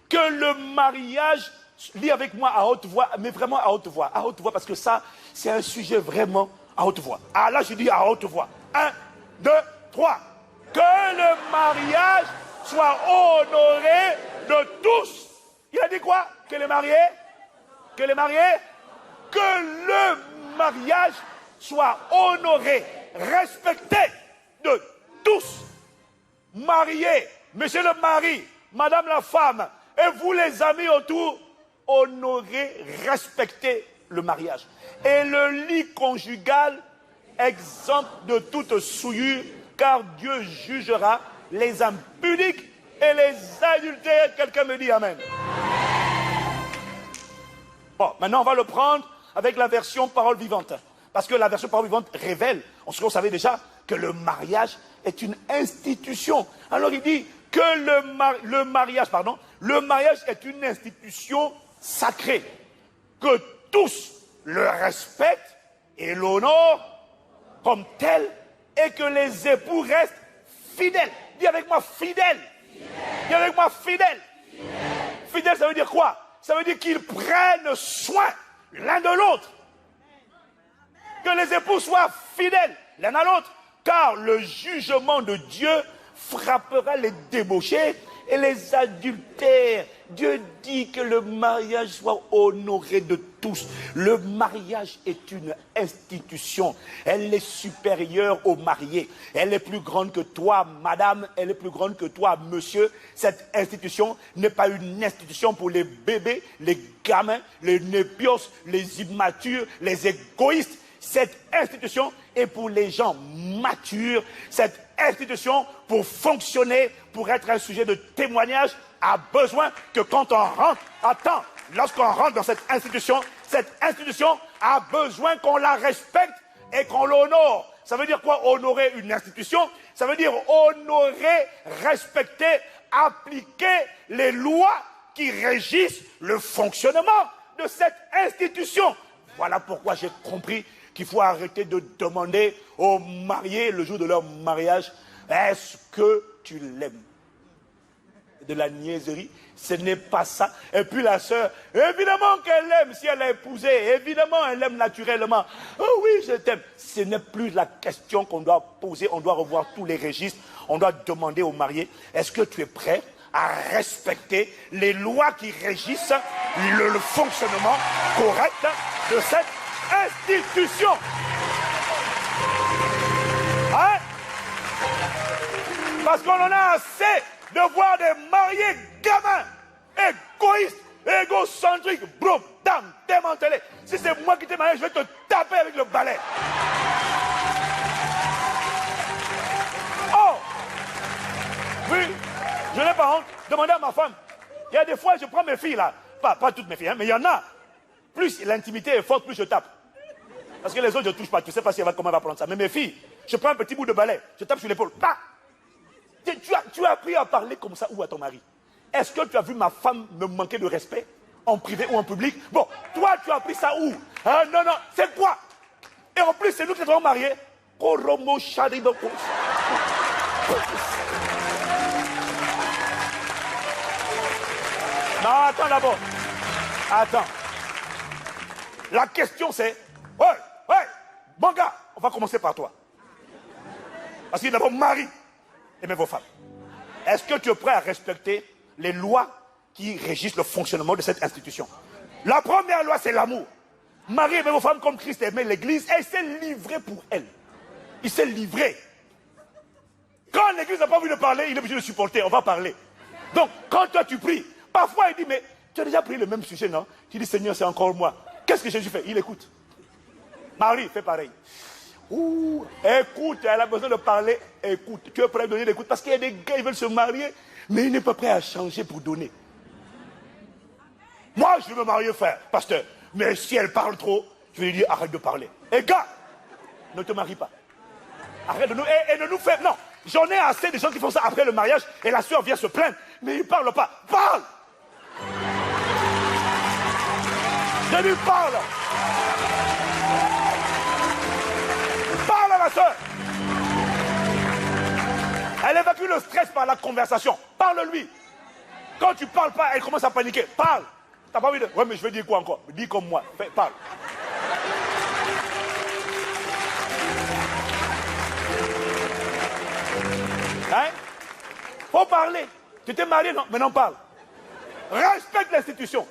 que le mariage, lis avec moi à haute voix, mais vraiment à haute voix, parce que ça, c'est un sujet vraiment à haute voix. Ah là, je dis à haute voix. 1, 2, 3. Que le mariage soit honoré de tous. Il a dit quoi? Que les mariés, que le mariage soit honoré, respecté de tous. Mariés, monsieur le mari, madame la femme, et vous les amis autour, honorez, respectez le mariage. Et le lit conjugal exempt de toute souillure, car Dieu jugera les impudiques et les adultères. Quelqu'un me dit amen. Bon, maintenant on va le prendre avec la version parole vivante. Parce que la version parole vivante révèle, on savait déjà, que le mariage est une institution. Alors il dit que le mariage est une institution sacrée. Que tous le respectent et l'honorent comme tel, et que les époux restent fidèles. Dis avec moi fidèles. Dis avec moi fidèles. Fidèles, ça veut dire quoi? Ça veut dire qu'ils prennent soin l'un de l'autre. Que les époux soient fidèles l'un à l'autre. Car le jugement de Dieu frappera les débauchés et les adultères. Dieu dit que le mariage soit honoré de tous. Le mariage est une institution. Elle est supérieure au marié. Elle est plus grande que toi, madame. Elle est plus grande que toi, monsieur. Cette institution n'est pas une institution pour les bébés, les gamins, les népios, les immatures, les égoïstes. Cette institution est pour les gens matures. Cette institution, pour fonctionner, pour être un sujet de témoignage, a besoin que quand on rentre, lorsqu'on rentre dans cette institution a besoin qu'on la respecte et qu'on l'honore. Ça veut dire quoi, honorer une institution? Ça veut dire honorer, respecter, appliquer les lois qui régissent le fonctionnement de cette institution. Voilà pourquoi j'ai compris qu'il faut arrêter de demander aux mariés le jour de leur mariage, est-ce que tu l'aimes? De la niaiserie, ce n'est pas ça. Et puis la sœur, évidemment qu'elle l'aime si elle l'a épousé, évidemment elle l'aime naturellement. Oh oui, je t'aime. Ce n'est plus la question qu'on doit poser, on doit revoir tous les registres, on doit demander aux mariés, est-ce que tu es prêt à respecter les lois qui régissent le fonctionnement correct de cette institution? Hein? Parce qu'on en a assez de voir des mariés gamins, égoïstes, égocentriques, bro, dame, démantelés. Si c'est moi qui t'ai marié, je vais te taper avec le balai. Oh! Oui, je n'ai pas honte. Demandez à ma femme. Il y a des fois, je prends mes filles là. Pas toutes mes filles, hein, mais il y en a. Plus l'intimité est forte, plus je tape. Parce que les autres, je ne touche pas. Tu ne sais pas comment elle va prendre ça. Mais mes filles, je prends un petit bout de balai, je tape sur l'épaule. Bah! Tu as appris à parler comme ça où à ton mari? Est-ce que tu as vu ma femme me manquer de respect en privé ou en public? Bon, toi, tu as appris ça où? Ah, non, c'est quoi? Et en plus, c'est nous qui sommes mariés. Non, attends d'abord. Attends. La question c'est, ouais, bon gars, on va commencer par toi. Parce qu'il y a d'abord mari. Aimez vos femmes. Est-ce que tu es prêt à respecter les lois qui régissent le fonctionnement de cette institution? La première loi, c'est l'amour. Marie aimez vos femmes comme Christ aimait l'église et il s'est livré pour elle. Il s'est livré. Quand l'église n'a pas envie de parler, il est obligé de supporter, on va parler. Donc, quand toi tu pries, parfois il dit, mais tu as déjà pris le même sujet, non? Tu dis, Seigneur, c'est encore moi. Qu'est-ce que Jésus fait? Il écoute. Marie fait pareil. Ouh, écoute, elle a besoin de parler, écoute. Tu es prêt à donner l'écoute? Parce qu'il y a des gars, ils veulent se marier, mais ils n'est pas prêt à changer pour donner. Moi, je veux me marier, frère, pasteur. Mais si elle parle trop, je vais lui dire, arrête de parler. Et gars, ne te marie pas. Arrête de nous, et ne nous faire, non. J'en ai assez de gens qui font ça après le mariage, et la soeur vient se plaindre, mais ils ne parlent pas. Parle! Je lui parle! Parle à la soeur! Elle évacue le stress par la conversation. Parle-lui. Quand tu parles pas, elle commence à paniquer. Parle. T'as pas envie de... Ouais, mais je vais dire quoi encore? Dis comme moi. Parle. Hein? Faut parler. Tu t'es marié, non? Maintenant parle. Respecte l'institution.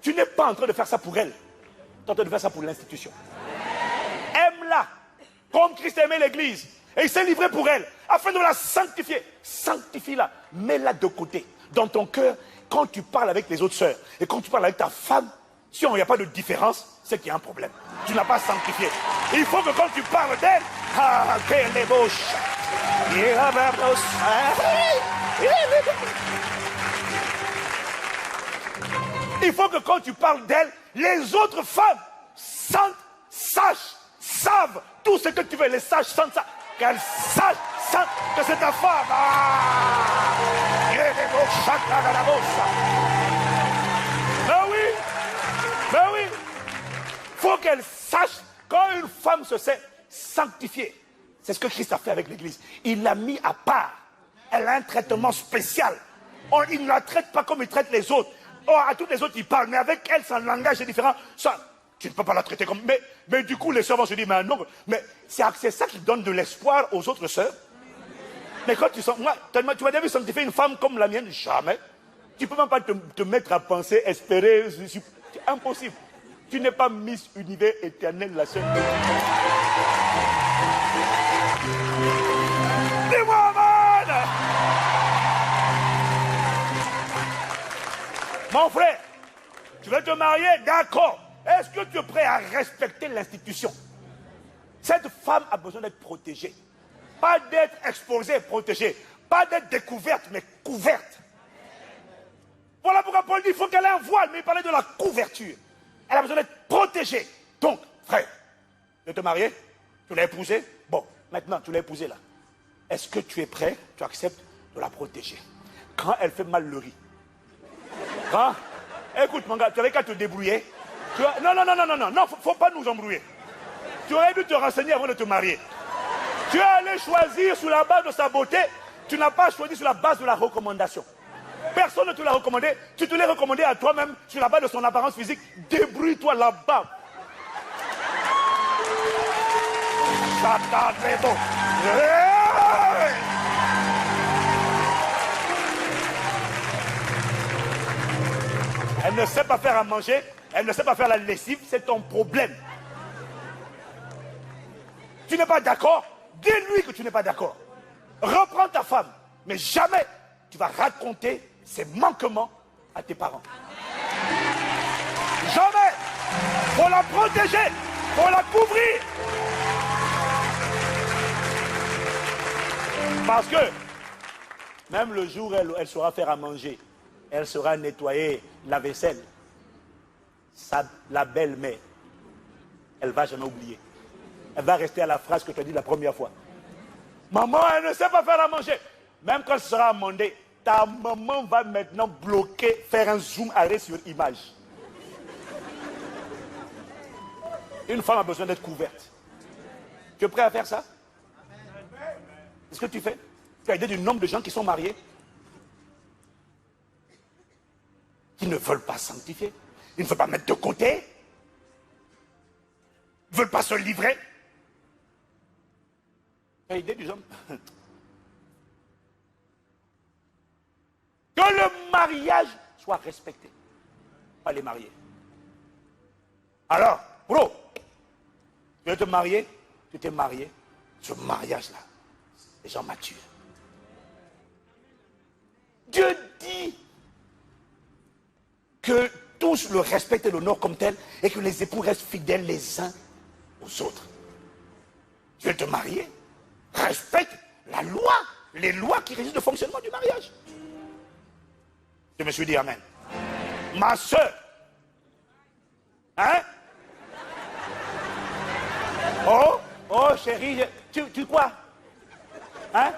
Tu n'es pas en train de faire ça pour elle. Tu es en train de faire ça pour l'institution. Aime-la. Comme Christ aimait l'église. Et il s'est livré pour elle. Afin de la sanctifier. Sanctifie-la. Mets-la de côté. Dans ton cœur, quand tu parles avec les autres sœurs, et quand tu parles avec ta femme, si il n'y a pas de différence, c'est qu'il y a un problème. Tu n'as pas sanctifié. Il faut que quand tu parles d'elle, ah, quelle ébauche. Il faut que quand tu parles d'elle, les autres femmes sentent, sachent, savent tout ce que tu veux. Les sages sentent ça. Qu'elles sachent, sentent que c'est ta femme. Ben oui. Ben oui. Faut qu'elle sache quand une femme se sait sanctifiée. C'est ce que Christ a fait avec l'église. Il l'a mis à part. Elle a un traitement spécial. Il ne la traite pas comme il traite les autres. Oh, à toutes les autres, il parle, mais avec elle, son langage est différent. Ça, tu ne peux pas la traiter comme... Mais du coup, les sœurs vont se dire, mais non, mais c'est ça qui donne de l'espoir aux autres sœurs. Mais quand tu sens... Moi, tu m'as déjà vu sanctifier une femme comme la mienne? Jamais. Tu ne peux même pas te mettre à penser, espérer. C'est impossible. Tu n'es pas Miss Univers éternel, la sœur. Dis-moi, man! Mon frère, tu veux te marier? D'accord. Est-ce que tu es prêt à respecter l'institution? Cette femme a besoin d'être protégée. Pas d'être exposée, protégée. Pas d'être découverte, mais couverte. Voilà pourquoi Paul dit qu'il faut qu'elle ait un voile, mais il parlait de la couverture. Elle a besoin d'être protégée. Donc, frère, tu veux te marier? Tu l'as épousée? Bon, maintenant, tu l'as épousée là. Est-ce que tu es prêt? Tu acceptes de la protéger. Quand elle fait mal le riz. Hein? Écoute, mon gars, tu avais qu'à te débrouiller. Non, faut pas nous embrouiller. Tu aurais dû te renseigner avant de te marier. Tu es allé choisir sur la base de sa beauté. Tu n'as pas choisi sur la base de la recommandation. Personne ne te l'a recommandé. Tu te l'as recommandé à toi-même sur la base de son apparence physique. Débrouille-toi là-bas. Elle ne sait pas faire à manger. Elle ne sait pas faire la lessive. C'est ton problème. Tu n'es pas d'accord? Dis-lui que tu n'es pas d'accord. Reprends ta femme. Mais jamais tu vas raconter ses manquements à tes parents. Jamais. Faut la protéger. Faut la couvrir. Parce que même le jour où elle saura faire à manger, elle saura nettoyer la vaisselle, la belle-mère, elle ne va jamais oublier. Elle va rester à la phrase que tu as dit la première fois. Maman, elle ne sait pas faire à manger. Même quand elle sera amendée, ta maman va maintenant bloquer, faire un zoom arrêt sur image. Une femme a besoin d'être couverte. Tu es prêt à faire ça? Est-ce que tu fais? Tu as idée du nombre de gens qui sont mariés, qui ne veulent pas sanctifier, ils ne veulent pas mettre de côté, ils ne veulent pas se livrer. Tu as idée du genre? Que le mariage soit respecté, pas les mariés. Alors, bro, tu veux te marier? Tu t'es marié. Ce mariage-là, les gens matures. Dieu dit que tous le respectent et l'honorent comme tel et que les époux restent fidèles les uns aux autres. Tu veux te marier? Respecte la loi, les lois qui régissent le fonctionnement du mariage. Je me suis dit amen. Ma soeur, hein? Oh chérie, tu quoi? Hein?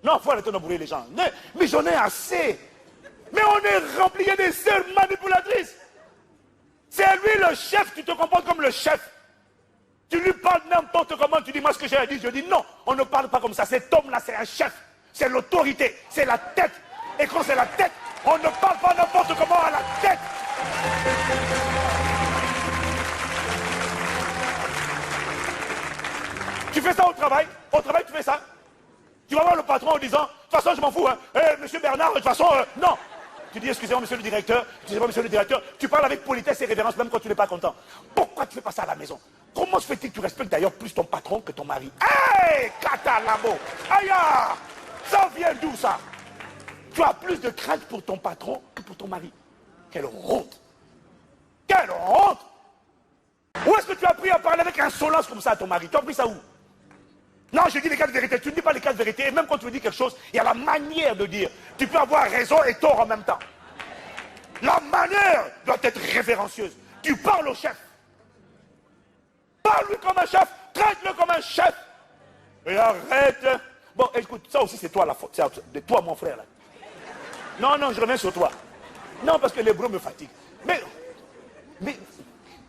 Non, il faut arrêter de brûler les gens. Mais j'en ai assez. Mais on est rempli des sœurs manipulatrices. C'est lui le chef, tu te comportes comme le chef. Tu lui parles n'importe comment, tu dis moi ce que j'ai à dire. Je dis non, on ne parle pas comme ça. Cet homme-là, c'est un chef. C'est l'autorité, c'est la tête. Et quand c'est la tête, on ne parle pas n'importe comment à la tête. Tu fais ça au travail tu fais ça. Tu vas voir le patron en disant, de toute façon je m'en fous, hein. Monsieur Bernard, de toute façon, non. Tu dis, excusez-moi monsieur le directeur, tu parles avec politesse et révérence même quand tu n'es pas content. Pourquoi tu fais pas ça à la maison? Comment se fait-il que tu respectes d'ailleurs plus ton patron que ton mari? Hey, Katalamo, aïe, ça vient d'où ça? Tu as plus de crainte pour ton patron que pour ton mari. Quelle honte! Quelle honte! Où est-ce que tu as appris à parler avec insolence comme ça à ton mari? Tu as appris ça où? Non, je dis les cas de vérité. Tu ne dis pas les cas de vérité. Et même quand tu me dis quelque chose, il y a la manière de dire. Tu peux avoir raison et tort en même temps. La manière doit être révérencieuse. Tu parles au chef. Parle-lui comme un chef. Traite-le comme un chef. Et arrête. Bon, écoute, ça aussi c'est toi la faute. C'est de toi mon frère là. Non, je reviens sur toi. Non, parce que l'hébreu me fatigue. Mais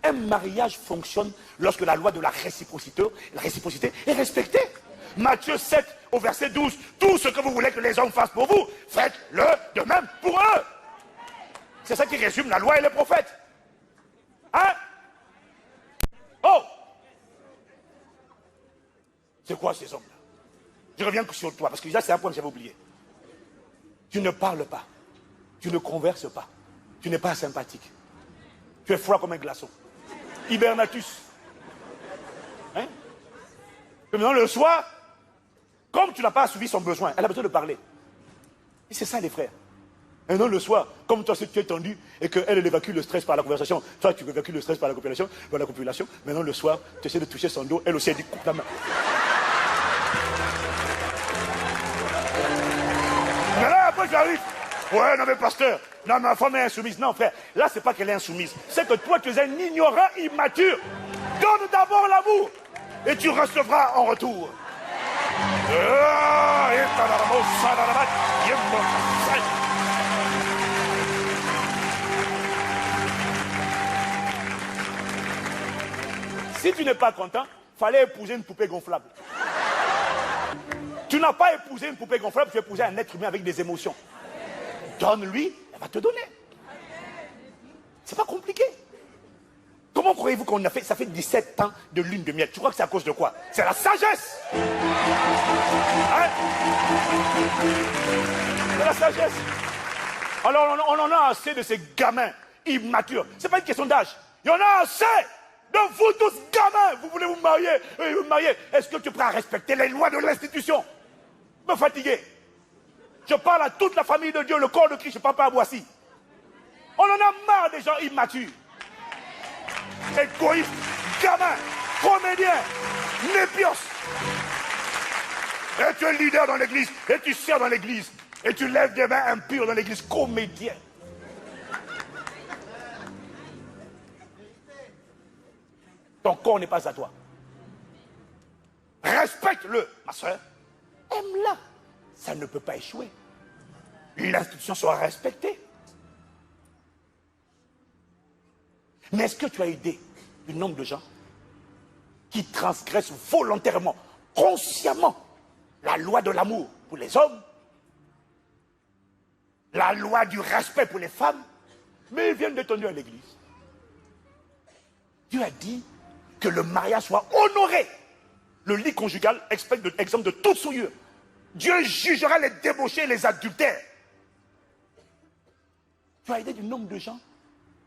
un mariage fonctionne lorsque la loi de la réciprocité est respectée. Matthieu 7 au verset 12. Tout ce que vous voulez que les hommes fassent pour vous, faites-le de même pour eux. C'est ça qui résume la loi et les prophètes. Hein? Oh! C'est quoi ces hommes-là? Je reviens sur toi, parce que déjà c'est un point que j'avais oublié. Tu ne parles pas. Tu ne converses pas. Tu n'es pas sympathique. Tu es froid comme un glaçon. Hibernatus. Hein? Et maintenant le soir, comme tu n'as pas assouvi son besoin, elle a besoin de parler. Et c'est ça les frères. Et non le soir, comme toi tu es tendu et qu'elle évacue le stress par la conversation, toi tu évacues le stress par la copulation, maintenant le soir, tu essaies de toucher son dos, elle aussi elle dit coupe ta main. Mais là après tu arrives. Ouais, non mais pasteur, non ma femme est insoumise. Non frère, là c'est pas qu'elle est insoumise, c'est que toi tu es un ignorant immature. Donne d'abord l'amour et tu recevras en retour. Si tu n'es pas content, fallait épouser une poupée gonflable. Tu n'as pas épousé une poupée gonflable, tu as épousé un être humain avec des émotions. Donne-lui, elle va te donner. C'est pas compliqué. Comment croyez-vous qu'on a fait? Ça fait 17 ans de lune de miel. Tu crois que c'est à cause de quoi? C'est la sagesse. Hein? C'est la sagesse. Alors on en a assez de ces gamins immatures. C'est pas une question d'âge. Il y en a assez de vous tous gamins. Vous voulez vous marier. Est-ce que tu es prêt à respecter les lois de l'institution? Me fatiguer. Je parle à toute la famille de Dieu, le corps de Christ, je ne parle pas à Boissy. On en a marre des gens immatures. Égoïstes, gamins, comédiens, népios. Et tu es leader dans l'église, et tu sers dans l'église, et tu lèves des mains impures dans l'église, comédien. Ton corps n'est pas à toi. Respecte-le, ma soeur. Aime-la. Ça ne peut pas échouer. L'institution sera respectée. Mais est-ce que tu as aidé un nombre de gens qui transgressent volontairement, consciemment, la loi de l'amour pour les hommes, la loi du respect pour les femmes, mais ils viennent détenus à l'église? Dieu a dit que le mariage soit honoré. Le lit conjugal exemple de toute souillure. Dieu jugera les débauchés et les adultères. Tu as aidé du nombre de gens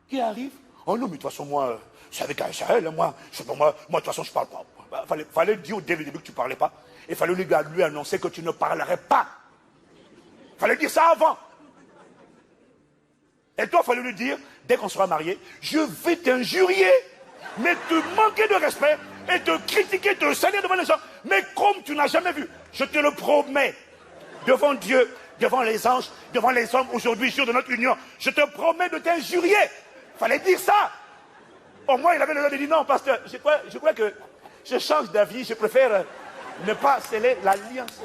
qui arrivent. Oh non, mais de toute façon, moi, c'est avec Aïchaël, moi, de toute façon, je ne parle pas. Fallait dire dès le début que tu ne parlais pas. Et fallait lui annoncer que tu ne parlerais pas. Fallait dire ça avant. Et toi, fallait lui dire, dès qu'on sera mariés, je vais t'injurier, mais te manquer de respect, et te critiquer, te salir devant les gens. Mais comme tu n'as jamais vu, je te le promets, devant Dieu, devant les anges, devant les hommes, aujourd'hui, jour de notre union, je te promets de t'injurier. Fallait dire ça. Au moins, il avait le droit de dire non, pasteur, je crois que je change d'avis, je préfère ne pas sceller l'alliance.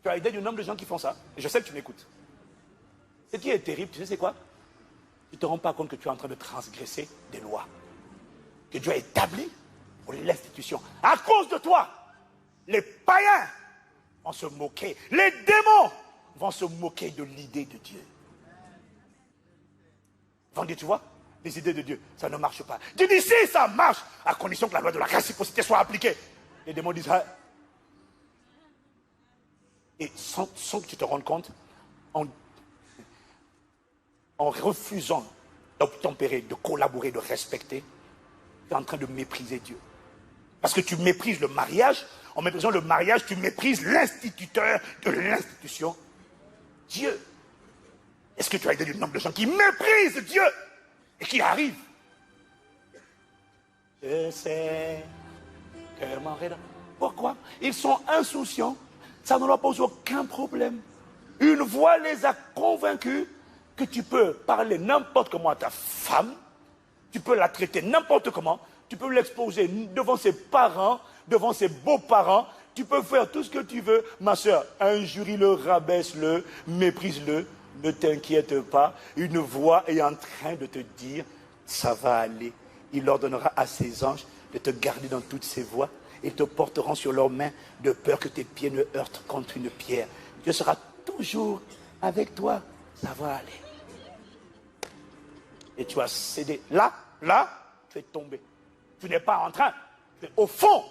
Tu as aidé du nombre de gens qui font ça, et je sais que tu m'écoutes. Ce qui est terrible, tu sais c'est quoi? Tu ne te rends pas compte que tu es en train de transgresser des lois que Dieu a établies pour l'institution. À cause de toi, les païens vont se moquer. Les démons vont se moquer de l'idée de Dieu. Ils vont dire, tu vois, les idées de Dieu, ça ne marche pas. Dieu dit, si ça marche, à condition que la loi de la réciprocité soit appliquée. Les démons disent, ah. Et sans que tu te rendes compte, en refusant d'obtempérer, de collaborer, de respecter, tu es en train de mépriser Dieu. Parce que tu méprises le mariage. En méprisant le mariage, tu méprises l'instituteur de l'institution, Dieu. Est-ce que tu as idée du nombre de gens qui méprisent Dieu et qui arrivent? Je sais que mon Rédempteur. Pourquoi? Ils sont insouciants. Ça ne leur pose aucun problème. Une voix les a convaincus que tu peux parler n'importe comment à ta femme, tu peux la traiter n'importe comment, tu peux l'exposer devant ses parents, devant ses beaux-parents, tu peux faire tout ce que tu veux. Ma soeur, injurie-le, rabaisse-le, méprise-le, ne t'inquiète pas. Une voix est en train de te dire, ça va aller. Il ordonnera à ses anges de te garder dans toutes ses voies. Ils te porteront sur leurs mains de peur que tes pieds ne heurtent contre une pierre. Dieu sera toujours avec toi. Ça va aller. Et tu as cédé. Là, tu es tombé. Tu n'es pas en train. Tu es au fond.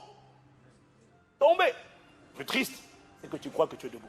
Tombé. Le plus triste, c'est que tu crois que tu es debout.